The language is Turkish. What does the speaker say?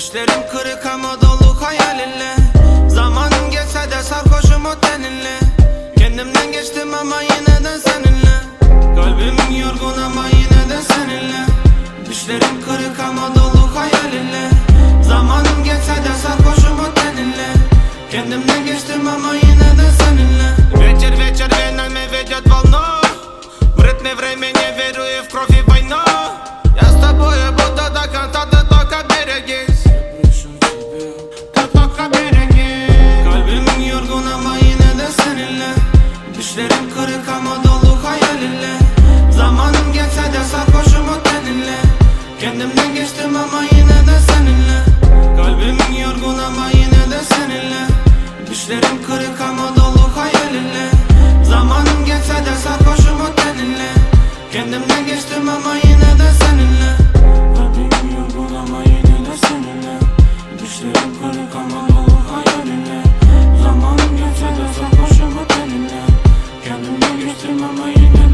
Düşlerim kırık ama dolu hayalinle. Zamanım geçse de sarhoşum o teninle. Kendimden geçtim ama yine de seninle. Kalbim yorgun ama yine de seninle. Düşlerim kırık ama dolu hayalinle. Zamanım geçse de sarhoşum o teninle. Kendimden geçtim ama yine de seninle. Вечер я нами ведет волну. В ритме времени верую в кровь и войну. Я с тобой буду до конца, ты только берегись. Ты только берегись. Kalbim yorgun ama yine de seninle. Düşlerim kırık ama dolu hayalinle. Zamanım geçse de sarhoşum o teninle. Kendimden geçtim ama yine de seninle. Kalbim yorgun ama yine de seninle. Düşlerim kırık ama dolu hayalinle. Zamanım geçse de sarhoşum o teninle. Kendimden geçtim ama yine de seninle. Kalbim yorgun ama yine de seninle. Düşlerim kırık ama dolu hayalinle. Zamanım geçse de sarhoşum o teninle. Kendimden geçtim ama yine